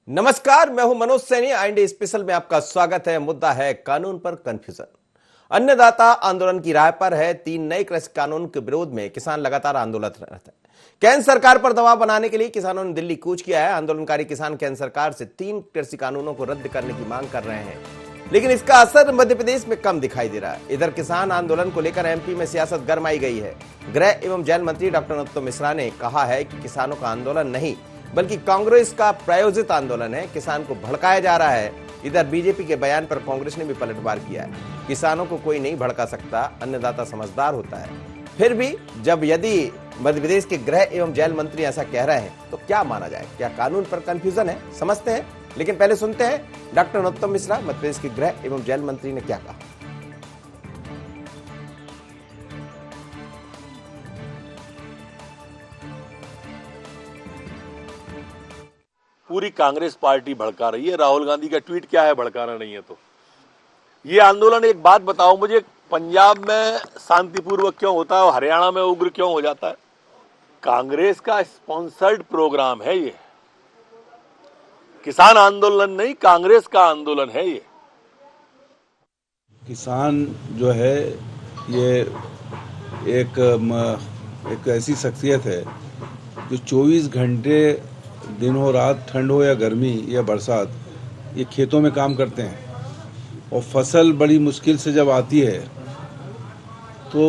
नमस्कार, मैं हूं मनोज सैनी। आईएनडी स्पेशल में आपका स्वागत है। मुद्दा है कानून पर कंफ्यूजन। अन्नदाता आंदोलन की राह पर है। 3 नए कृषि कानून के विरोध में किसान लगातार आंदोलनरत है। केंद्र सरकार पर दबाव बनाने के लिए किसानों ने दिल्ली कूच किया है। आंदोलनकारी किसान केंद्र सरकार से 3 कृषि कानूनों को रद्द करने की मांग कर रहे हैं, लेकिन इसका असर मध्य प्रदेश में कम दिखाई दे रहा है। इधर किसान आंदोलन को लेकर एमपी में सियासत गरमाई गई है। गृह एवं जेल मंत्री डॉक्टर नरोत्तम मिश्रा ने कहा है कि किसानों का आंदोलन नहीं बल्कि कांग्रेस का प्रायोजित आंदोलन है। किसान को भड़काया जा रहा है। इधर बीजेपी के बयान पर कांग्रेस ने भी पलटवार किया है। किसानों को कोई नहीं भड़का सकता, अन्नदाता समझदार होता है। फिर भी यदि मध्य प्रदेश के गृह एवं जेल मंत्री ऐसा कह रहे हैं तो क्या माना जाए? क्या कानून पर कंफ्यूजन है? समझते हैं, लेकिन पहले सुनते हैं डॉक्टर नरोत्तम मिश्रा, मध्य प्रदेश के गृह एवं जेल मंत्री, ने क्या कहा। पूरी कांग्रेस पार्टी भड़का रही है। राहुल गांधी का ट्वीट क्या है? भड़काना नहीं है तो ये आंदोलन। एक बात बताओ मुझे, पंजाब में शांतिपूर्वक क्यों होता है और हरियाणा में उग्र क्यों हो जाता है? कांग्रेस का स्पॉन्सर्ड प्रोग्राम है ये। किसान आंदोलन नहीं, कांग्रेस का आंदोलन है ये। किसान जो है ये एक ऐसी शख्सियत है जो 24 घंटे दिन हो रात, ठंड हो या गर्मी या बरसात, ये खेतों में काम करते हैं। और फसल बड़ी मुश्किल से जब आती है तो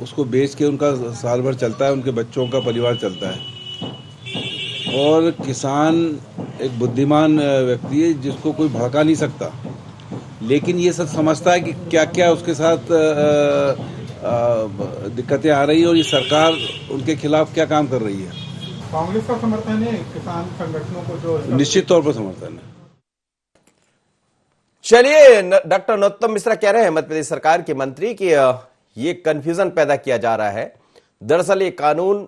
उसको बेच के उनका साल भर चलता है, उनके बच्चों का परिवार चलता है। और किसान एक बुद्धिमान व्यक्ति है जिसको कोई भड़का नहीं सकता, लेकिन ये सब समझता है कि क्या क्या उसके साथ दिक्कतें आ रही है और ये सरकार उनके खिलाफ क्या काम कर रही है। कांग्रेस का समर्थन है किसान संगठनों को? जो निश्चित तौर पर समर्थन है। चलिए, डॉक्टर नरोत्तम मिश्रा कह रहे हैं, मध्य प्रदेश सरकार के मंत्री, कि ये कंफ्यूजन पैदा किया जा रहा है। दरअसल ये कानून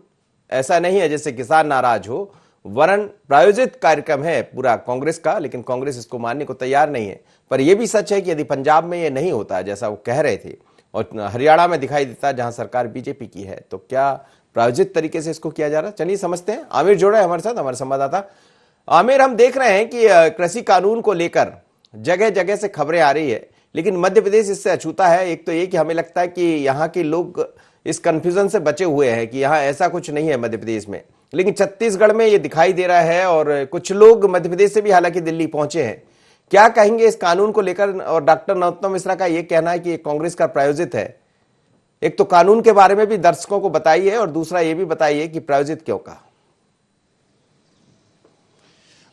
ऐसा नहीं है जिससे किसान नाराज हो, वरन प्रायोजित कार्यक्रम है पूरा कांग्रेस का, लेकिन कांग्रेस इसको मानने को तैयार नहीं है। पर यह भी सच है कि यदि पंजाब में ये नहीं होता जैसा वो कह रहे थे और हरियाणा में दिखाई देता जहां सरकार बीजेपी की है, तो क्या प्रायोजित तरीके से इसको किया जा रहा है? चलिए समझते हैं। आमिर जोड़ा है हमारे साथ, हमारे संवाददाता। आमिर, हम देख रहे हैं कि कृषि कानून को लेकर जगह जगह से खबरें आ रही है, लेकिन मध्य प्रदेश इससे अछूता है। एक तो ये कि हमें लगता है कि यहाँ के लोग इस कंफ्यूजन से बचे हुए हैं कि यहाँ ऐसा कुछ नहीं है मध्य प्रदेश में, लेकिन छत्तीसगढ़ में ये दिखाई दे रहा है और कुछ लोग मध्य प्रदेश से भी हालांकि दिल्ली पहुंचे हैं। क्या कहेंगे इस कानून को लेकर? और डॉक्टर नरोत्तम मिश्रा का यह कहना है कि कांग्रेस का प्रायोजित है। एक तो कानून के बारे में भी दर्शकों को बताइए और दूसरा ये भी बताइए कि प्रायोजित क्यों कहा।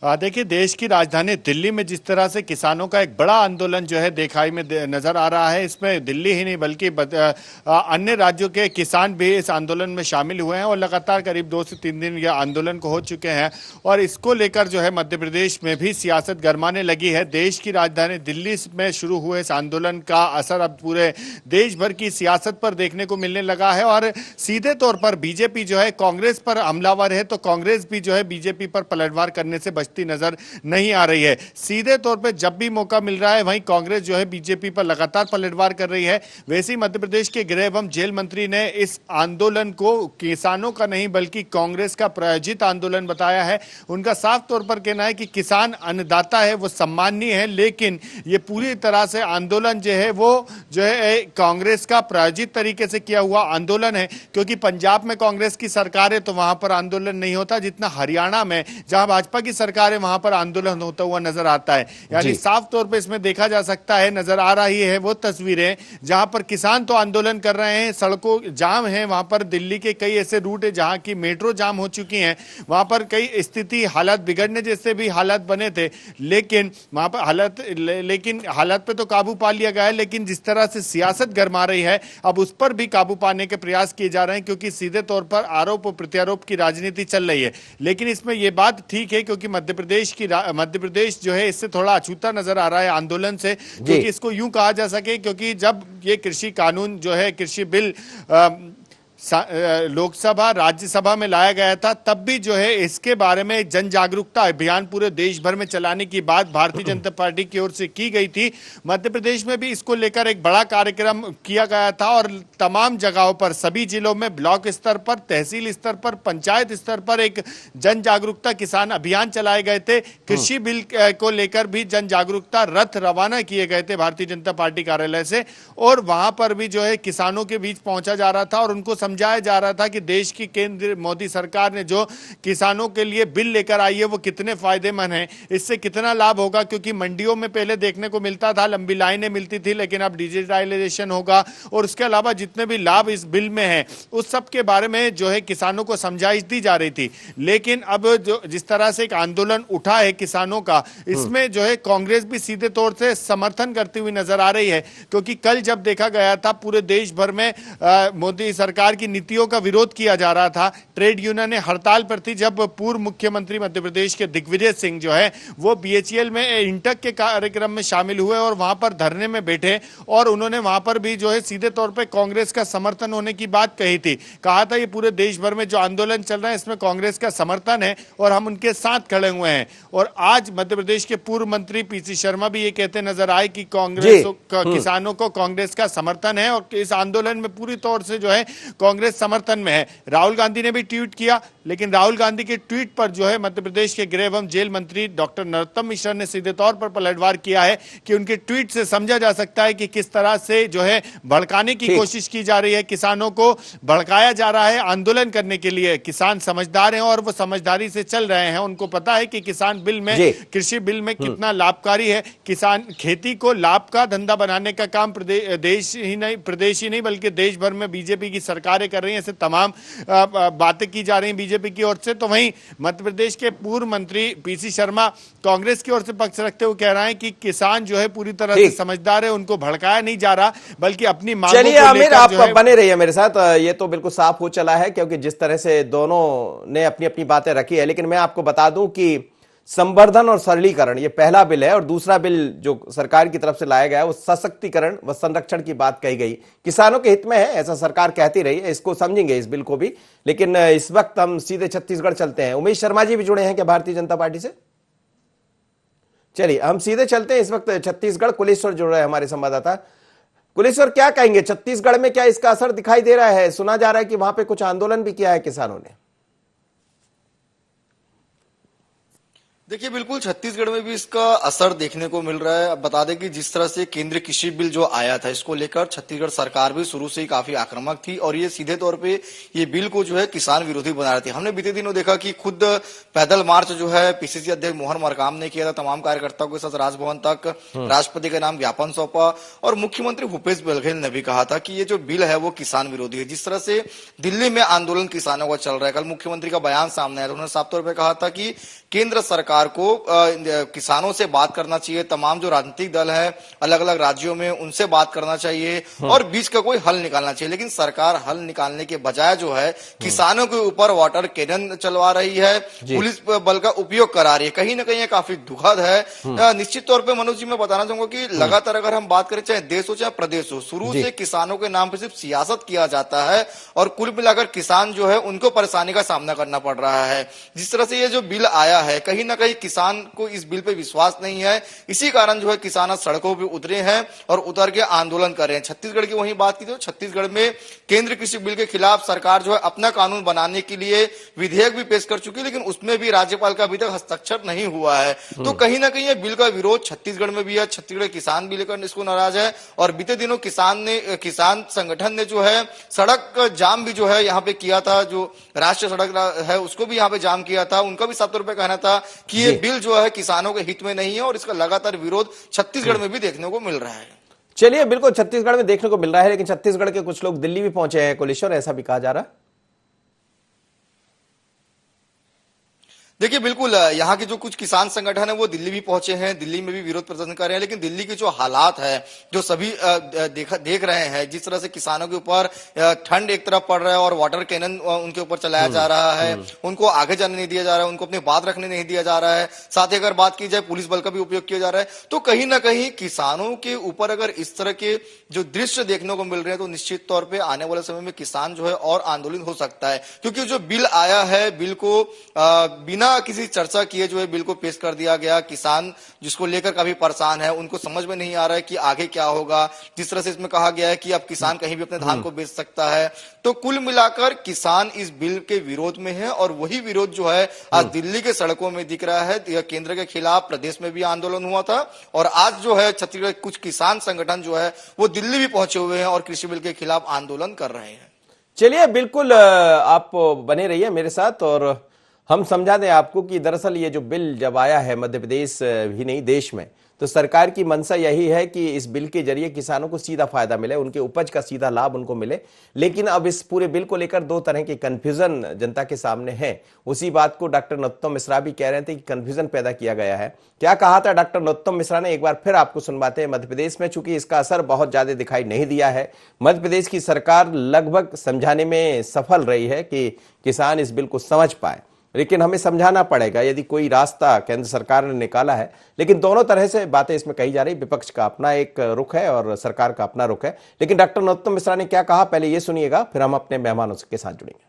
देखिए, देश की राजधानी दिल्ली में जिस तरह से किसानों का एक बड़ा आंदोलन जो है दिखाई में नजर आ रहा है, इसमें दिल्ली ही नहीं बल्कि अन्य राज्यों के किसान भी इस आंदोलन में शामिल हुए हैं और लगातार करीब 2 से 3 दिन यह आंदोलन को हो चुके हैं। और इसको लेकर जो है मध्य प्रदेश में भी सियासत गरमाने लगी है। देश की राजधानी दिल्ली में शुरू हुए इस आंदोलन का असर अब पूरे देश भर की सियासत पर देखने को मिलने लगा है। और सीधे तौर पर बीजेपी जो है कांग्रेस पर हमलावर है, तो कांग्रेस भी जो है बीजेपी पर पलटवार करने से नजर नहीं आ रही है। सीधे तौर पे जब भी मौका मिल रहा है वहीं कांग्रेस जो है बीजेपी पर लगातार पलटवार कर रही है। वैसे ही मध्य प्रदेश के गृह एवं जेल मंत्री ने इस आंदोलन को किसानों का नहीं बल्कि कांग्रेस का प्रायोजित आंदोलन बताया है। उनका साफ तौर पर कहना है कि किसान अन्नदाता है, वो सम्माननीय है, लेकिन ये पूरी तरह से आंदोलन जो है वो जो है कांग्रेस का प्रायोजित तरीके से किया हुआ आंदोलन है। क्योंकि पंजाब में कांग्रेस की सरकार है तो वहां पर आंदोलन नहीं होता, जितना हरियाणा में जहां भाजपा की सरकार वहां पर आंदोलन होता हुआ नजर आता है। यानी साफ तौर पे इसमें देखा जा सकता है, नजर आ रही है वो तस्वीरें जहां पर किसान तो आंदोलन कर रहे हैं, सड़कों जाम है, वहां पर दिल्ली के कई ऐसे रूट है जहां की मेट्रो जाम हो चुकी हैं, वहां पर कई स्थिति हालात बिगड़ने जैसे भी हालात बने थे, लेकिन वहां पर हालात पे तो काबू पा लिया गया है। लेकिन जिस तरह से सियासत गरमा रही है, अब उस पर भी काबू पाने के प्रयास किए जा रहे हैं, क्योंकि सीधे तौर पर आरोप और प्रत्यारोप की राजनीति चल रही है। लेकिन इसमें यह बात ठीक है क्योंकि मध्य प्रदेश जो है इससे थोड़ा अछूता नजर आ रहा है आंदोलन से, क्योंकि इसको यूं कहा जा सके क्योंकि जब ये कृषि कानून जो है कृषि बिल लोकसभा राज्यसभा में लाया गया था, तब भी जो है इसके बारे में जन जागरूकता अभियान पूरे देश भर में चलाने की बात भारतीय जनता पार्टी की ओर से की गई थी। मध्य प्रदेश में भी इसको लेकर एक बड़ा कार्यक्रम किया गया था और तमाम जगहों पर, सभी जिलों में, ब्लॉक स्तर पर, तहसील स्तर पर, पंचायत स्तर पर एक जन जागरूकता किसान अभियान चलाए गए थे। कृषि बिल को लेकर भी जन जागरूकता रथ रवाना किए गए थे भारतीय जनता पार्टी कार्यालय से, और वहां पर भी जो है किसानों के बीच पहुंचा जा रहा था और उनको समझाया जा रहा था कि देश की केंद्र मोदी सरकार ने जो किसानों के लिए बिल लेकर आई है वो कितने फायदेमंद है, इससे कितना लाभ होगा। क्योंकि मंडियों में पहले देखने को मिलता था, लंबी लाइनें मिलती थी, लेकिन अब डिजिटलाइजेशन होगा और उसके अलावा जितने भी लाभ इस बिल में है उस सब के बारे में जो है किसानों को समझाइश दी जा रही थी। लेकिन अब जो जिस तरह से एक आंदोलन उठा है किसानों का, इसमें जो है कांग्रेस भी सीधे तौर से समर्थन करती हुई नजर आ रही है। क्योंकि कल जब देखा गया था पूरे देश भर में मोदी सरकार की नीतियों का विरोध किया जा रहा था, ट्रेड यूनियन हड़ताल पर थी, जब पूर्व मुख्यमंत्री मध्य प्रदेश के दिग्विजय सिंह जो है वो बीएचईएल में इंटक के कार्यक्रम में शामिल हुए और वहां पर धरने में बैठे और उन्होंने वहां पर भी जो है सीधे तौर पे कांग्रेस का समर्थन होने की बात कही थी। कहा था ये पूरे देश भर में जो आंदोलन चल रहा है इसमें कांग्रेस का समर्थन है और हम उनके साथ खड़े हुए हैं। और आज मध्य प्रदेश के पूर्व मंत्री पीसी शर्मा भी ये कहते नजर आए कि कांग्रेस किसानों को कांग्रेस का समर्थन है और इस आंदोलन में पूरी तौर से जो है कांग्रेस समर्थन में है। राहुल गांधी ने भी ट्वीट किया, लेकिन राहुल गांधी के ट्वीट पर जो है मध्य प्रदेश के गृह एवं जेल मंत्री डॉक्टर नरोत्तम मिश्रा ने सीधे तौर पर पलटवार किया है कि उनके ट्वीट से समझा जा सकता है कि किस तरह से जो है भड़काने की कोशिश की जा रही है, किसानों को भड़काया जा रहा है आंदोलन करने के लिए। किसान समझदार हैं और वो समझदारी से चल रहे हैं, उनको पता है कि किसान बिल में, कृषि बिल में कितना लाभकारी है। किसान खेती को लाभ का धंधा बनाने का काम प्रदेश ही नहीं बल्कि देश भर में बीजेपी की सरकारें कर रही हैं। ऐसे तमाम बातें की जा रही हैं बीजेपी की ओर से। तो वहीं मध्य प्रदेश के पूर्व मंत्री पीसी शर्मा कांग्रेस की ओर से पक्ष रखते हुए कह रहे हैं कि किसान जो है पूरी तरह से समझदार है, उनको भड़काया नहीं जा रहा बल्कि अपनी मांगों को लेकर आमिर, आप बने रहिए मेरे साथ। ये तो बिल्कुल साफ हो चला है क्योंकि जिस तरह से दोनों ने अपनी अपनी बातें रखी है। लेकिन मैं आपको बता दूं कि संवर्धन और सरलीकरण ये पहला बिल है और दूसरा बिल जो सरकार की तरफ से लाया गया है वो सशक्तिकरण व संरक्षण की बात कही गई। किसानों के हित में है ऐसा सरकार कहती रही है, इसको समझेंगे इस बिल को भी। लेकिन इस वक्त हम सीधे छत्तीसगढ़ चलते हैं। उमेश शर्मा जी भी जुड़े हैं क्या भारतीय जनता पार्टी से? चलिए हम सीधे चलते हैं। इस वक्त छत्तीसगढ़ कुलेश्वर जुड़ रहे हैं हमारे संवाददाता। कुलेश्वर, क्या कहेंगे, छत्तीसगढ़ में क्या इसका असर दिखाई दे रहा है? सुना जा रहा है कि वहां पे कुछ आंदोलन भी किया है किसानों ने। देखिए, बिल्कुल छत्तीसगढ़ में भी इसका असर देखने को मिल रहा है। अब बता दें कि जिस तरह से केंद्रीय कृषि बिल जो आया था, इसको लेकर छत्तीसगढ़ सरकार भी शुरू से ही काफी आक्रामक थी और ये सीधे तौर पे ये बिल को जो है किसान विरोधी बना रही थी। हमने बीते दिनों देखा कि खुद पैदल मार्च जो है पीसीसी अध्यक्ष मोहन मरकाम ने किया था, तमाम कार्यकर्ताओं के साथ राजभवन तक राष्ट्रपति के नाम ज्ञापन सौंपा और मुख्यमंत्री भूपेश बघेल ने भी कहा था कि ये जो बिल है वो किसान विरोधी है। जिस तरह से दिल्ली में आंदोलन किसानों का चल रहा है, कल मुख्यमंत्री का बयान सामने आया, उन्होंने साफ तौर पर कहा था कि केंद्र सरकार को किसानों से बात करना चाहिए, तमाम जो राजनीतिक दल है अलग अलग राज्यों में उनसे बात करना चाहिए और बीच का कोई हल निकालना चाहिए। लेकिन सरकार हल निकालने के बजाय जो है किसानों के ऊपर वाटर कैनन चलवा रही है, पुलिस बल का उपयोग करा रही है। कहीं ना कहीं काफी दुखद है। निश्चित तौर पर मनोज जी मैं बताना चाहूंगा कि लगातार अगर हम बात करें चाहे देश हो चाहे प्रदेश हो, शुरू से किसानों के नाम पर सिर्फ सियासत किया जाता है और कुल मिलाकर किसान जो है उनको परेशानी का सामना करना पड़ रहा है। जिस तरह से ये जो बिल आया है, कहीं ना कहीं किसान को इस बिल पे विश्वास नहीं है, इसी कारण जो है किसान सड़कों पे उतरे हैं और उतर के आंदोलन कर रहे हैं। छत्तीसगढ़ की वहीं बात की तो छत्तीसगढ़ में केंद्रीय कृषि बिल के खिलाफ सरकार जो है अपना कानून बनाने के लिए विधेयक भी पेश कर चुकी है, लेकिन उसमें भी राज्यपाल का अभी तक हस्ताक्षर नहीं हुआ है। तो कहीं ना कहीं ये बिल का विरोध छत्तीसगढ़ में भी है। छत्तीसगढ़ किसान भी लेकर इसको नाराज है और बीते दिनों किसान संगठन ने जो है सड़क जाम भी जो है यहाँ पे किया था, जो राष्ट्रीय सड़क है उसको भी यहाँ पे जाम किया था। उनका भी 7 रुपए कहना था कि ये बिल जो है किसानों के हित में नहीं है और इसका लगातार विरोध छत्तीसगढ़ में भी देखने को मिल रहा है। चलिए, बिल्कुल छत्तीसगढ़ में देखने को मिल रहा है, लेकिन छत्तीसगढ़ के कुछ लोग दिल्ली भी पहुंचे हैं कुलेश्वर, ऐसा भी कहा जा रहा है। देखिए बिल्कुल यहाँ के जो कुछ किसान संगठन है वो दिल्ली भी पहुंचे हैं, दिल्ली में भी विरोध प्रदर्शन कर रहे हैं, लेकिन दिल्ली के जो हालात है जो सभी देख रहे हैं, जिस तरह से किसानों के ऊपर ठंड एक तरफ पड़ रहा है और वाटर कैनन उनके ऊपर चलाया जा रहा है, उनको आगे जाने नहीं दिया जा रहा है, उनको अपनी बात रखने नहीं दिया जा रहा है, साथ ही अगर बात की जाए पुलिस बल का भी उपयोग किया जा रहा है, तो कहीं ना कहीं किसानों के ऊपर अगर इस तरह के जो दृश्य देखने को मिल रहे हैं तो निश्चित तौर पर आने वाले समय में किसान जो है और आंदोलन हो सकता है, क्योंकि जो बिल आया है, बिल को बिना किसी चर्चा किए जो है बिल को पेश कर दिया गया। किसान जिसको लेकर काफी परेशान है, उनको समझ में नहीं आ रहा है कि आगे क्या होगा। जिस तरह से इसमें कहा गया है कि अब किसान कहीं भी अपने धान को बेच सकता है, तो कुल मिलाकर किसान इस बिल के विरोध में है और वही विरोध जो है आज दिल्ली के सड़कों में दिख रहा है। केंद्र के खिलाफ प्रदेश में भी आंदोलन हुआ था और आज जो है छत्तीसगढ़ कुछ किसान संगठन जो है वो दिल्ली भी पहुंचे हुए हैं और कृषि बिल के खिलाफ आंदोलन कर रहे हैं। चलिए, बिल्कुल आप बने रहिए मेरे साथ और हम समझा दें आपको कि दरअसल ये जो बिल जब आया है मध्य प्रदेश भी नहीं देश में, तो सरकार की मंशा यही है कि इस बिल के जरिए किसानों को सीधा फायदा मिले, उनके उपज का सीधा लाभ उनको मिले। लेकिन अब इस पूरे बिल को लेकर दो तरह के कंफ्यूजन जनता के सामने है। उसी बात को डॉक्टर नरोत्तम मिश्रा भी कह रहे थे कि कंफ्यूजन पैदा किया गया है। क्या कहा था डॉक्टर नरोत्तम मिश्रा ने, एक बार फिर आपको सुनवाते हैं। मध्य प्रदेश में चूंकि इसका असर बहुत ज्यादा दिखाई नहीं दिया है, मध्य प्रदेश की सरकार लगभग समझाने में सफल रही है कि किसान इस बिल को समझ पाए, लेकिन हमें समझाना पड़ेगा यदि कोई रास्ता केंद्र सरकार ने निकाला है। लेकिन दोनों तरह से बातें इसमें कही जा रही, विपक्ष का अपना एक रुख है और सरकार का अपना रुख है। लेकिन डॉक्टर नरोत्तम मिश्रा ने क्या कहा, पहले ये सुनिएगा, फिर हम अपने मेहमानों के साथ जुड़ेंगे।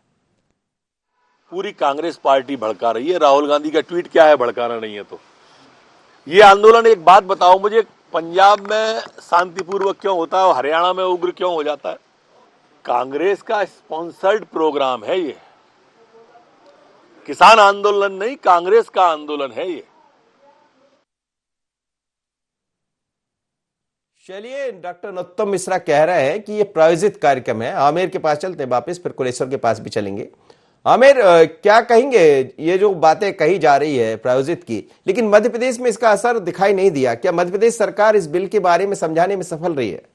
पूरी कांग्रेस पार्टी भड़का रही है। राहुल गांधी का ट्वीट क्या है, भड़काना नहीं है तो ये आंदोलन। एक बात बताओ मुझे, पंजाब में शांतिपूर्वक क्यों होता है और हरियाणा में उग्र क्यों हो जाता है? कांग्रेस का स्पॉन्सर्ड प्रोग्राम है ये, किसान आंदोलन नहीं, कांग्रेस का आंदोलन है ये। चलिए, डॉक्टर नरोत्तम मिश्रा कह रहे हैं कि ये प्रायोजित कार्यक्रम है। आमिर के पास चलते वापस, फिर कुलेश्वर के पास भी चलेंगे। आमिर, क्या कहेंगे, ये जो बातें कही जा रही है प्रायोजित की, लेकिन मध्य प्रदेश में इसका असर दिखाई नहीं दिया। क्या मध्य प्रदेश सरकार इस बिल के बारे में समझाने में सफल रही है?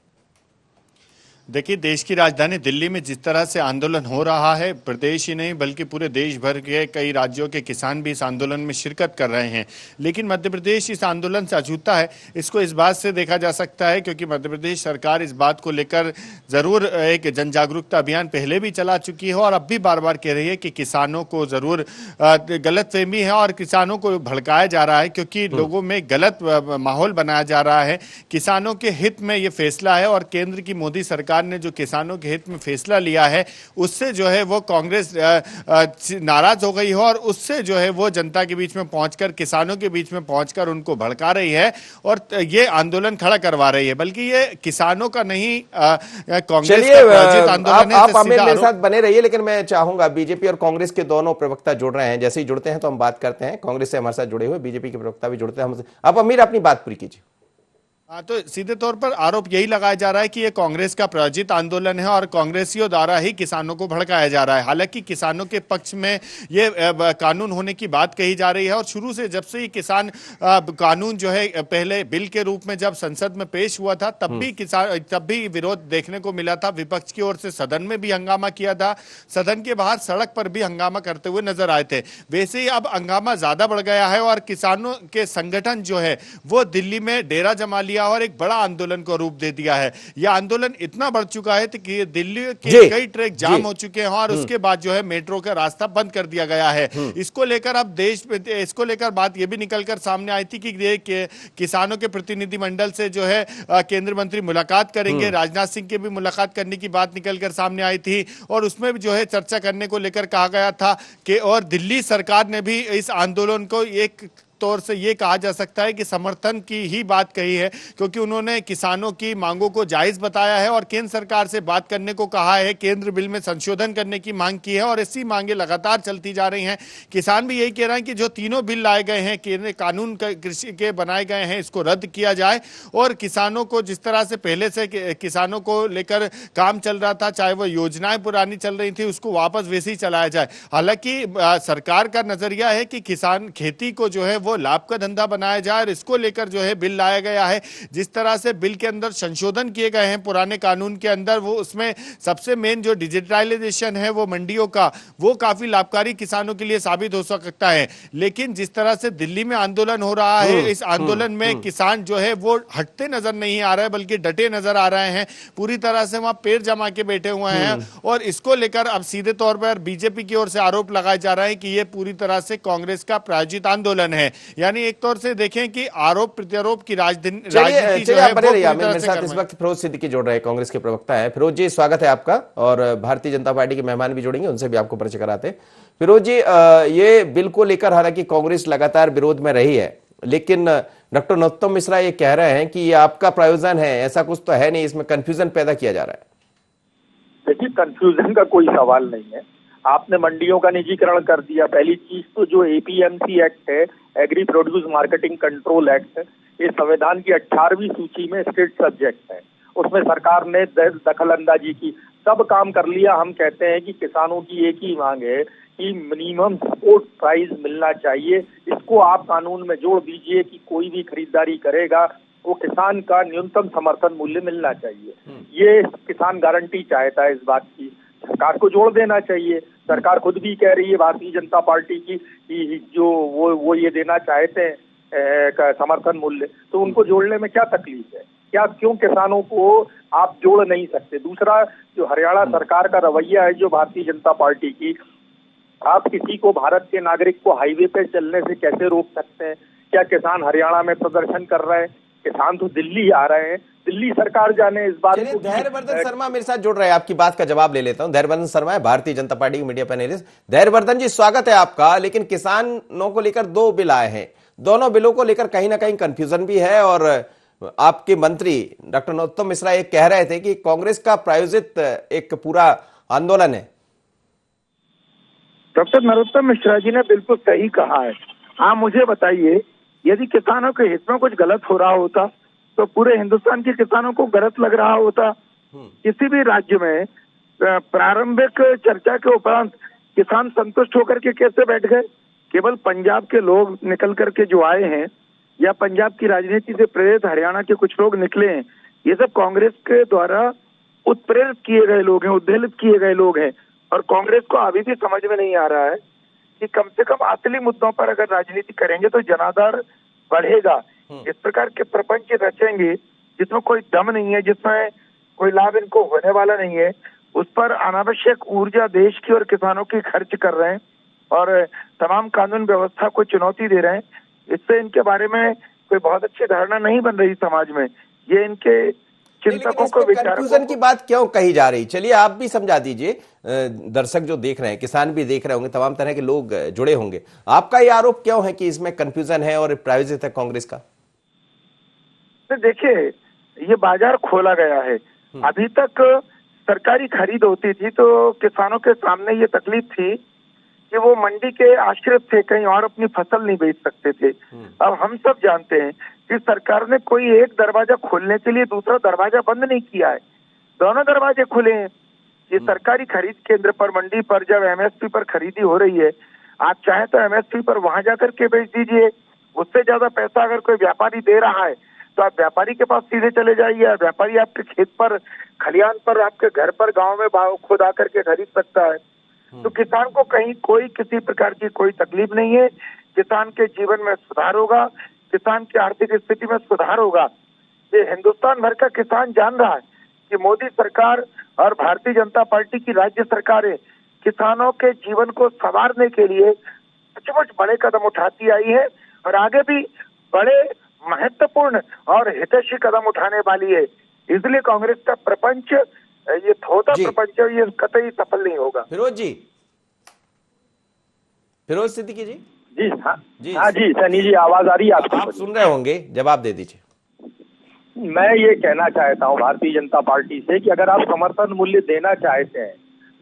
देखिए, देश की राजधानी दिल्ली में जिस तरह से आंदोलन हो रहा है, प्रदेश ही नहीं बल्कि पूरे देश भर के कई राज्यों के किसान भी इस आंदोलन में शिरकत कर रहे हैं, लेकिन मध्य प्रदेश इस आंदोलन से अछूता है। इसको इस बात से देखा जा सकता है क्योंकि मध्य प्रदेश सरकार इस बात को लेकर जरूर एक जन जागरूकता अभियान पहले भी चला चुकी है और अब भी बार बार कह रही है कि किसानों को जरूर गलतफहमी है और किसानों को भड़काया जा रहा है, क्योंकि लोगों में गलत माहौल बनाया जा रहा है। किसानों के हित में ये फैसला है और केंद्र की मोदी सरकार ने जो किसानों के हित में फैसला लिया है उससे जो है वो कांग्रेस नाराज हो गई है और उससे जो है वो जनता के बीच में पहुंचकर, किसानों के बीच में पहुंचकर उनको भड़का रही है और ये आंदोलन खड़ा करवा रही है। बल्कि ये किसानों का नहीं, कांग्रेस का प्रायोजित आंदोलन है। आप आमिर मेरे साथ बने रहिए, लेकिन मैं चाहूंगा बीजेपी और कांग्रेस के दोनों प्रवक्ता जुड़ रहे हैं। जैसे ही जुड़ते हैं तो हम बात करते हैं। कांग्रेस से हमारे साथ जुड़े हुए बीजेपी के प्रवक्ता भी जुड़ते हैं हमसे। आप आमिर अपनी बात पूरी कीजिए। हाँ, तो सीधे तौर पर आरोप यही लगाया जा रहा है कि ये कांग्रेस का प्रायोजित आंदोलन है और कांग्रेसियों द्वारा ही किसानों को भड़काया जा रहा है। हालांकि किसानों के पक्ष में ये कानून होने की बात कही जा रही है और शुरू से जब से ये किसान कानून जो है पहले बिल के रूप में जब संसद में पेश हुआ था तब भी विरोध देखने को मिला था। विपक्ष की ओर से सदन में भी हंगामा किया था, सदन के बाहर सड़क पर भी हंगामा करते हुए नजर आए थे। वैसे ही अब हंगामा ज्यादा बढ़ गया है और किसानों के संगठन जो है वो दिल्ली में डेरा जमा लिया और एक बड़ा आंदोलन को रूप दे दिया है। यह आंदोलन इतना बढ़ चुका है कि दिल्ली के कई ट्रैक जाम हो चुके हैं और उसके बाद जो है मेट्रो का रास्ता बंद कर दिया गया है। इसको लेकर अब देश में इसको लेकर बात यह भी निकलकर सामने आई थी कि किसानों के प्रतिनिधिमंडल से जो है केंद्रीय मंत्री मुलाकात करेंगे। राजनाथ सिंह के भी मुलाकात करने की बात निकलकर सामने आई थी और उसमें भी जो है चर्चा करने को लेकर कहा गया था कि, और दिल्ली सरकार ने भी इस आंदोलन को एक तौर से ये कहा जा सकता है कि समर्थन की ही बात कही है, क्योंकि उन्होंने किसानों की मांगों को जायज बताया है और केंद्र सरकार से बात करने को कहा है, केंद्र बिल में संशोधन करने की मांग की है और ऐसी मांगे लगातार चलती जा रही हैं। किसान भी यही कह रहे हैं कि जो तीनों बिल लाए गए हैं, केंद्र कानून कृषि के बनाए गए हैं, इसको रद्द किया जाए और किसानों को जिस तरह से पहले से किसानों को लेकर काम चल रहा था, चाहे वो योजनाएं पुरानी चल रही थी, उसको वापस वैसे ही चलाया जाए। हालांकि सरकार का नजरिया है कि किसान खेती को जो है वो लाभ का धंधा बनाया जाए, और इसको लेकर जो है बिल लाया गया है। जिस तरह से बिल के अंदर संशोधन किए गए हैं पुराने कानून के अंदर, वो उसमें सबसे मेन जो डिजिटलाइजेशन है वो मंडियों का, वो काफी लाभकारी किसानों के लिए साबित हो सकता है। लेकिन जिस तरह से दिल्ली में आंदोलन हो रहा है, इस आंदोलन में किसान जो है वो हटते नजर नहीं आ रहे हैं, बल्कि डटे नजर आ रहे हैं, पूरी तरह से वहां पैर जमा के बैठे हुए हैं। और इसको लेकर अब सीधे तौर पर बीजेपी की ओर से आरोप लगाए जा रहे हैं कि ये पूरी तरह से कांग्रेस का प्रायोजित आंदोलन है। यानी एक तौर से देखें कि आरोप प्रत्यारोप की राजनीति जो है वो पूरी तरह से इस वक्त फिरोज सिद्दीकी जोड़ रहे हैं, कांग्रेस के प्रवक्ता है। फिरोज जी, स्वागत है आपका, और भारतीय जनता पार्टी के मेहमान भी जुड़ेंगे, उनसे भी आपको परिचय कराते हैं। फिरोज जी, ये बिल को लेकर हालांकि कांग्रेस लगातार विरोध में रही है, लेकिन डॉक्टर नरोत्तम मिश्रा ये कह रहे हैं कि ये आपका प्रायोजन है, ऐसा कुछ तो है नहीं, इसमें कंफ्यूजन पैदा किया जा रहा है। देखिए, कंफ्यूजन का कोई सवाल नहीं है। आपने मंडियों का निजीकरण कर दिया। पहली चीज तो जो एपीएमसी एक्ट है, agri produce marketing control act, ये संविधान की 18वीं सूची में स्टेट सब्जेक्ट है। उसमें सरकार ने दखल अंदाजी की, सब काम कर लिया। हम कहते हैं कि किसानों की एक ही मांग है कि मिनिमम सपोर्ट प्राइस मिलना चाहिए। इसको आप कानून में जोड़ दीजिए कि कोई भी खरीदारी करेगा वो किसान का न्यूनतम समर्थन मूल्य मिलना चाहिए। ये किसान गारंटी चाहता है, इस बात की सरकार को जोड़ देना चाहिए। सरकार खुद भी कह रही है, भारतीय जनता पार्टी की, कि जो वो ये देना चाहते हैं समर्थन मूल्य, तो उनको जोड़ने में क्या तकलीफ है? क्या क्यों किसानों को आप जोड़ नहीं सकते? दूसरा, जो हरियाणा सरकार का रवैया है, जो भारतीय जनता पार्टी की, आप किसी को, भारत के नागरिक को हाईवे पे चलने से कैसे रोक सकते हैं? क्या किसान हरियाणा में प्रदर्शन कर रहे हैं? किसान तो दिल्ली आ रहे हैं, दिल्ली सरकार जाने इस बात को। धैर्यवर्धन शर्मा मेरे साथ जुड़ रहे हैं, आपकी बात का जवाब ले लेता हूं। धैर्यवर्धन शर्मा है, भारतीय जनता पार्टी के मीडिया पैनलिस्ट। धैर्यवर्धन जी, स्वागत है आपका। लेकिन किसानों को लेकर 2 बिल आए हैं, दोनों बिलों को लेकर कहीं ना कहीं कंफ्यूजन भी है, और आपके मंत्री डॉक्टर नरोत्तम मिश्रा ये कह रहे थे कि कांग्रेस का प्रायोजित एक पूरा आंदोलन है। डॉक्टर नरोत्तम मिश्रा जी ने बिल्कुल सही कहा है। हाँ, मुझे बताइए, यदि किसानों के हित में कुछ गलत हो रहा होता तो पूरे हिंदुस्तान के किसानों को गलत लग रहा होता? किसी भी राज्य में प्रारंभिक चर्चा के उपरांत किसान संतुष्ट होकर के कैसे बैठ गए? केवल पंजाब के लोग निकल करके जो आए हैं, या पंजाब की राजनीति से प्रेरित हरियाणा के कुछ लोग निकले हैं, ये सब कांग्रेस के द्वारा उत्प्रेरित किए गए लोग हैं, उद्वेलित किए गए लोग हैं। और कांग्रेस को अभी भी समझ में नहीं आ रहा है कि कम से कम असली मुद्दों पर अगर राजनीति करेंगे तो जनाधार बढ़ेगा। इस प्रकार के प्रपंच रचेंगे जिसमें कोई दम नहीं है, जिसमें कोई लाभ इनको होने वाला नहीं है, उस पर अनावश्यक ऊर्जा देश की और किसानों की खर्च कर रहे हैं और तमाम कानून व्यवस्था को चुनौती दे रहे हैं। इससे इनके बारे में कोई बहुत अच्छी धारणा नहीं बन रही समाज में। ये इनके चिंतकों को, कंफ्यूजन की बात क्यों कही जा रही? चलिए आप भी समझा दीजिए, दर्शक जो देख रहे हैं, किसान भी देख रहे होंगे, तमाम तरह के लोग जुड़े होंगे। आपका ये आरोप क्यों है कि इसमें कंफ्यूजन है और प्रायोजित है कांग्रेस का? देखिए, ये बाजार खोला गया है। अभी तक सरकारी खरीद होती थी तो किसानों के सामने ये तकलीफ थी कि वो मंडी के आश्रित थे, कहीं और अपनी फसल नहीं बेच सकते थे। अब हम सब जानते हैं कि सरकार ने कोई एक दरवाजा खोलने के लिए दूसरा दरवाजा बंद नहीं किया है, दोनों दरवाजे खुले हैं। ये सरकारी खरीद केंद्र पर, मंडी पर जब एमएसपी पर खरीदी हो रही है, आप चाहे तो एमएसपी पर वहां जाकर के बेच दीजिए। उससे ज्यादा पैसा अगर कोई व्यापारी दे रहा है तो आप व्यापारी के पास सीधे चले जाइए। व्यापारी आपके खेत पर, खलिहान पर, आपके घर पर, गांव में खुद आकर के खरीद सकता है। तो किसान को कहीं कोई किसी प्रकार की कोई तकलीफ नहीं है। किसान के जीवन में सुधार होगा, किसान की आर्थिक स्थिति में सुधार होगा। ये हिंदुस्तान भर का किसान जान रहा है कि मोदी सरकार और भारतीय जनता पार्टी की राज्य सरकारें किसानों के जीवन को संवारने के लिए सचमुच बड़े कदम उठाती आई है और आगे भी बड़े महत्वपूर्ण और हितैषी कदम उठाने वाली है। इसलिए कांग्रेस का प्रपंच, ये थोड़ा प्रपंच, ये कतई सफल नहीं होगा। फिरोज जी, फिरोज सिद्दीकी जी। जी हाँ जी, सनी जी, आवाज आ रही है आपको? आप सुन रहे होंगे, जवाब दे दीजिए। मैं ये कहना चाहता हूँ भारतीय जनता पार्टी से कि अगर आप समर्थन मूल्य देना चाहते हैं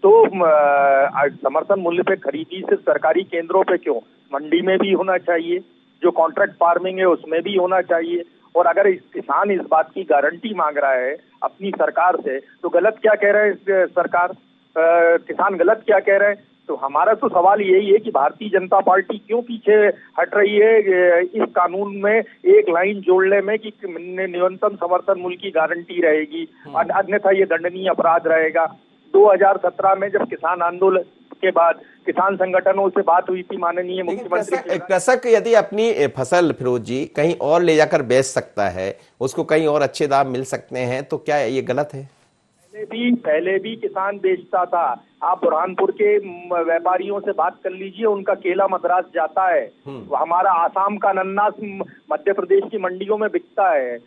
तो समर्थन मूल्य पे खरीदी सिर्फ सरकारी केंद्रों पे क्यों, मंडी में भी होना चाहिए, जो कॉन्ट्रैक्ट फार्मिंग है उसमें भी होना चाहिए। और अगर किसान इस बात की गारंटी मांग रहा है अपनी सरकार से, तो गलत क्या कह रहे हैं सरकार? किसान गलत क्या कह रहे हैं तो हमारा तो सवाल यही है कि भारतीय जनता पार्टी क्यों पीछे हट रही है इस कानून में एक लाइन जोड़ने में कि न्यूनतम समर्थन मूल्य की गारंटी रहेगी, अन्यथा ये दंडनीय अपराध रहेगा। 2017 में जब किसान आंदोलन के बाद किसान संगठनों से बात हुई थी माननीय मुख्यमंत्री, कृषक यदि अपनी फसल फिरोज जी कहीं और ले जाकर बेच सकता है, उसको कहीं और अच्छे दाम मिल सकते हैं, तो क्या ये गलत है? पहले भी किसान बेचता था। आप बुरहानपुर के व्यापारियों से बात कर लीजिए, उनका केला मद्रास जाता है। हमारा आसाम का अनानास मध्य प्रदेश की मंडियों में बिकता है।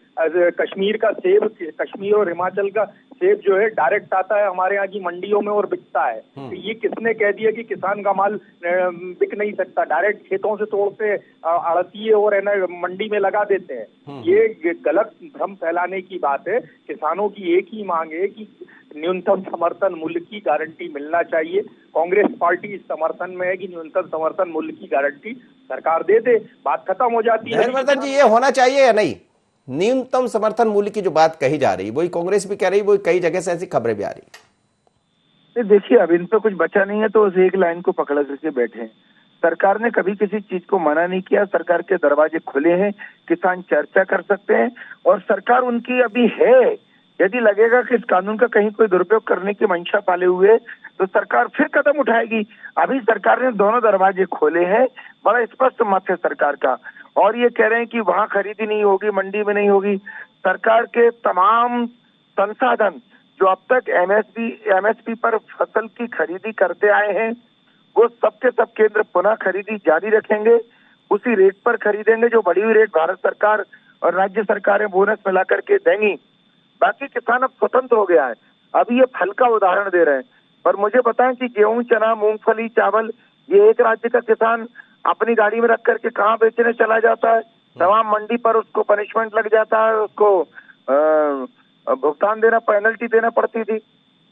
कश्मीर का सेब, कश्मीर और हिमाचल का सेब जो है डायरेक्ट आता है हमारे यहाँ की मंडियों में और बिकता है। तो ये किसने कह दिया कि किसान का माल बिक नहीं सकता? डायरेक्ट खेतों से तोड़ते आड़तिए और है ना मंडी में लगा देते हैं। ये गलत भ्रम फैलाने की बात है। किसानों की एक ही मांग है कि न्यूनतम समर्थन मूल्य की गारंटी मिलना चाहिए। कांग्रेस पार्टी इस समर्थन में है कि न्यूनतम समर्थन मूल्य की गारंटी सरकार दे दे, बात खत्म हो जाती है। हर्षवर्धन जी, ये होना चाहिए या नहीं? न्यूनतम समर्थन मूल्य की जो बात कही जा रही, वही कांग्रेस भी कह रही, वही कई जगह से ऐसी खबरें भी आ रही। देखिए, अब इन पे कुछ बचा नहीं है तो उस एक लाइन को पकड़ करके बैठे हैं। सरकार ने कभी किसी चीज को मना नहीं किया, सरकार के दरवाजे खुले हैं, किसान चर्चा कर सकते हैं और सरकार उनकी अभी है। यदि लगेगा कि इस कानून का कहीं कोई दुरुपयोग करने की मंशा पाले हुए तो सरकार फिर कदम उठाएगी। अभी सरकार ने दोनों दरवाजे खोले हैं, बड़ा स्पष्ट मत है सरकार का। और ये कह रहे हैं कि वहां खरीदी नहीं होगी, मंडी में नहीं होगी। सरकार के तमाम संसाधन जो अब तक एमएसपी पर फसल की खरीदी करते आए हैं, वो सबके सब केंद्र पुनः खरीदी जारी रखेंगे, उसी रेट पर खरीदेंगे जो बढ़ी हुई रेट भारत सरकार और राज्य सरकारें बोनस मिला करके देंगी। बाकी किसान अब स्वतंत्र हो गया है। अभी ये फल का उदाहरण दे रहे हैं, पर मुझे बताएं कि गेहूं, चना, मूंगफली, चावल ये एक राज्य का किसान अपनी गाड़ी में रख करके कहाँ बेचने चला जाता है? तमाम मंडी पर उसको पनिशमेंट लग जाता है, उसको भुगतान देना, पेनल्टी देना पड़ती थी।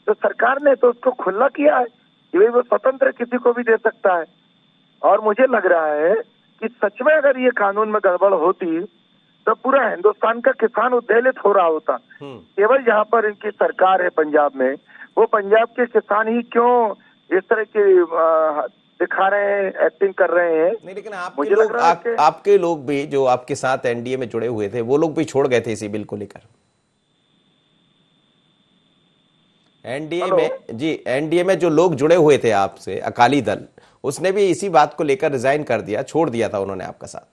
तो सरकार ने तो उसको खुला किया है कि भाई वो स्वतंत्र किसी को भी दे सकता है। और मुझे लग रहा है कि सच में अगर ये कानून में गड़बड़ होती तो पूरा हिंदुस्तान का किसान उद्वेलित हो रहा होता। केवल जहाँ पर इनकी सरकार है पंजाब में, वो पंजाब के किसान ही क्यों इस तरह की दिखा रहे हैं, एक्टिंग कर रहे हैं? नहीं, लेकिन आपके लोग भी जो आपके साथ एनडीए में जुड़े हुए थे, वो लोग भी छोड़ गए थे इसी बिल को लेकर। एनडीए में जो लोग जुड़े हुए थे आपसे, अकाली दल, उसने भी इसी बात को लेकर रिजाइन कर दिया, छोड़ दिया था उन्होंने आपका साथ।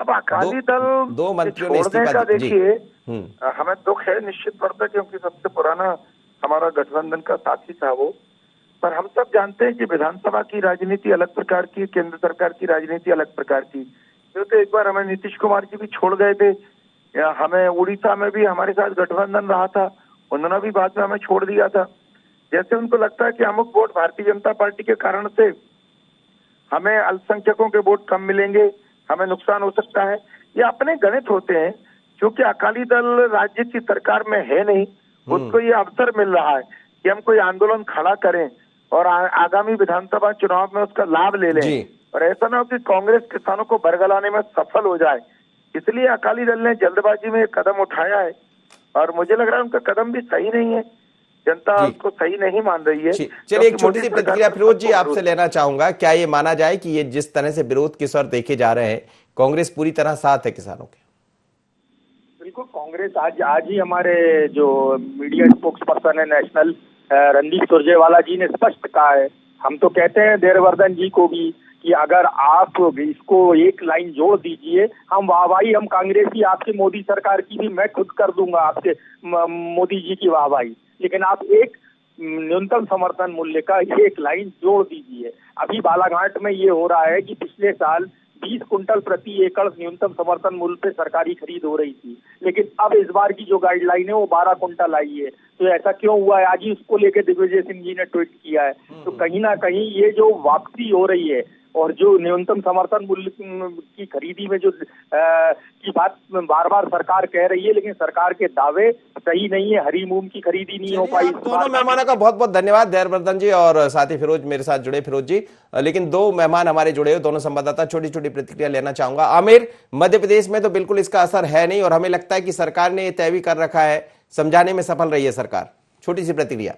अब अकाली दल दो मंत्रियों ने इस्तीफा दिया। देखिए, हमें दुख है निश्चित तौर पर, क्योंकि सबसे पुराना हमारा गठबंधन का साथी था वो। पर हम सब जानते हैं कि विधानसभा की राजनीति अलग प्रकार की, केंद्र सरकार की राजनीति अलग प्रकार की। क्योंकि एक बार हमें नीतीश कुमार जी भी छोड़ गए थे, हमें उड़ीसा में भी हमारे साथ गठबंधन रहा था, उन्होंने भी बाद में हमें छोड़ दिया था। जैसे उनको लगता है कि अमुक वोट भारतीय जनता पार्टी के कारण से हमें अल्पसंख्यकों के वोट कम मिलेंगे, हमें नुकसान हो सकता है, ये अपने गणित होते हैं। क्योंकि अकाली दल राज्य की सरकार में है नहीं, उसको ये अवसर मिल रहा है कि हम कोई आंदोलन खड़ा करें और आगामी विधानसभा चुनाव में उसका लाभ ले लें, और ऐसा ना हो कि कांग्रेस किसानों को बरगलाने में सफल हो जाए। इसलिए अकाली दल ने जल्दबाजी में एक कदम उठाया है और मुझे लग रहा है उनका कदम भी सही नहीं है, जनता उसको सही नहीं मान रही है। चलिए, एक छोटी सी प्रतिक्रिया फिरोज जी आपसे लेना चाहूंगा। क्या ये माना जाए कि ये जिस तरह से विरोध के स्वर देखे जा रहे हैं, कांग्रेस पूरी तरह साथ है किसानों के? बिल्कुल, कांग्रेस आज ही हमारे जो मीडिया स्पोक्स पर्सन है नेशनल, रणदीप सुरजेवाला जी ने स्पष्ट कहा है। हम तो कहते हैं देववर्धन जी को भी कि अगर आप इसको एक लाइन जोड़ दीजिए, हम वाहवाही, हम कांग्रेसी आपके मोदी सरकार की भी मैं खुद कर दूंगा, आपके मोदी जी की वाहवाही, लेकिन आप एक न्यूनतम समर्थन मूल्य का एक लाइन जोड़ दीजिए। अभी बालाघाट में ये हो रहा है कि पिछले साल 20 कुंटल प्रति एकड़ न्यूनतम समर्थन मूल्य पे सरकारी खरीद हो रही थी, लेकिन अब इस बार की जो गाइडलाइन है वो 12 कुंटल आई है। तो ऐसा क्यों हुआ है? आज ही उसको लेकर दिग्विजय सिंह जी ने ट्वीट किया है। तो कहीं ना कहीं ये जो वापसी हो रही है और जो न्यूनतम समर्थन मूल्य की खरीदी में जो की बात बार बार सरकार कह रही है, लेकिन सरकार के दावे सही नहीं है। हरी मूंग की खरीदी नहीं हो पाई। दोनों मेहमानों का बहुत बहुत धन्यवाद, देववर्धन जी और साथ ही फिरोज मेरे साथ जुड़े। फिरोज जी, लेकिन दो मेहमान हमारे जुड़े हो, दोनों संवाददाता, छोटी छोटी प्रतिक्रिया लेना चाहूंगा। आमिर, मध्य प्रदेश में तो बिल्कुल इसका असर है नहीं और हमें लगता है कि सरकार ने यह तय भी कर रखा है, समझाने में सफल रही है सरकार, छोटी सी प्रतिक्रिया।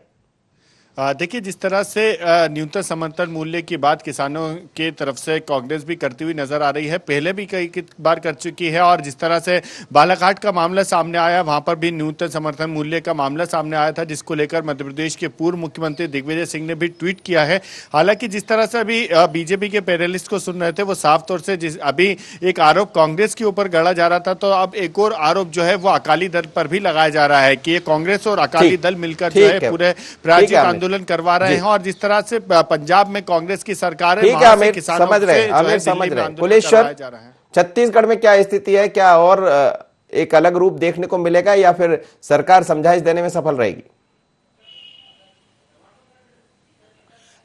देखिए, जिस तरह से न्यूनतम समर्थन मूल्य की बात किसानों के तरफ से कांग्रेस भी करती हुई नजर आ रही है, पहले भी कई बार कर चुकी है। और जिस तरह से बालाघाट का मामला सामने आया, वहां पर भी न्यूनतम समर्थन मूल्य का मामला सामने आया था, जिसको लेकर मध्य प्रदेश के पूर्व मुख्यमंत्री दिग्विजय सिंह ने भी ट्वीट किया है। हालांकि जिस तरह से अभी बीजेपी के पैनलिस्ट को सुन रहे थे, वो साफ तौर से अभी एक आरोप कांग्रेस के ऊपर गढ़ा जा रहा था, तो अब एक और आरोप जो है वो अकाली दल पर भी लगाया जा रहा है कि ये कांग्रेस और अकाली दल मिलकर जो है पूरे प्रायोजित आंदोलन करवा रहे हैं। और जिस तरह से पंजाब में कांग्रेस की सरकार है, वहां से किसानों समझ रहे हैं, समझ रहे हैं। कुलेश्वर, छत्तीसगढ़ में क्या स्थिति है? क्या और एक अलग रूप देखने को मिलेगा या फिर सरकार समझाइश देने में सफल रहेगी?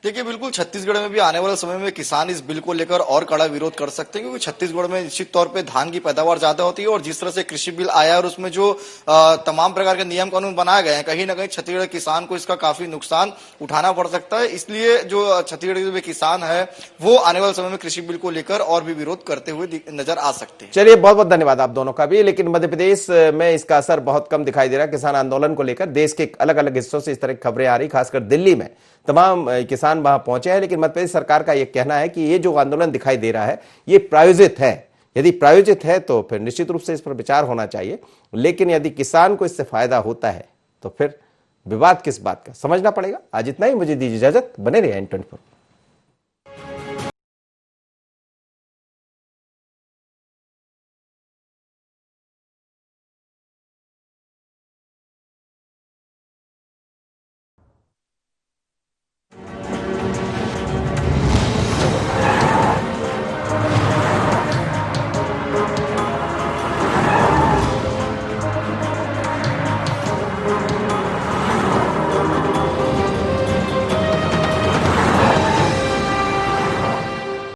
देखिए, बिल्कुल छत्तीसगढ़ में भी आने वाले समय में किसान इस बिल को लेकर और कड़ा विरोध कर सकते हैं, क्योंकि छत्तीसगढ़ में निश्चित तौर पे धान की पैदावार ज्यादा होती है। और जिस तरह से कृषि बिल आया और उसमें जो तमाम प्रकार के नियम कानून बनाए गए हैं, कहीं ना कहीं छत्तीसगढ़ किसान को इसका काफी नुकसान उठाना पड़ सकता है। इसलिए जो छत्तीसगढ़ के किसान है वो आने वाले समय में कृषि बिल को लेकर और भी विरोध करते हुए नजर आ सकते हैं। चलिए, बहुत बहुत धन्यवाद आप दोनों का भी। लेकिन मध्य प्रदेश में इसका असर बहुत कम दिखाई दे रहा है किसान आंदोलन को लेकर। देश के अलग अलग हिस्सों से इस तरह की खबरें आ रही, खासकर दिल्ली में तमाम किसान वहां पहुंचे हैं। लेकिन मध्य प्रदेश सरकार का यह कहना है कि ये जो आंदोलन दिखाई दे रहा है ये प्रायोजित है। यदि प्रायोजित है तो फिर निश्चित रूप से इस पर विचार होना चाहिए। लेकिन यदि किसान को इससे फायदा होता है तो फिर विवाद किस बात का, समझना पड़ेगा। आज इतना ही, मुझे दीजिए इजाजत। बने रहिए N24।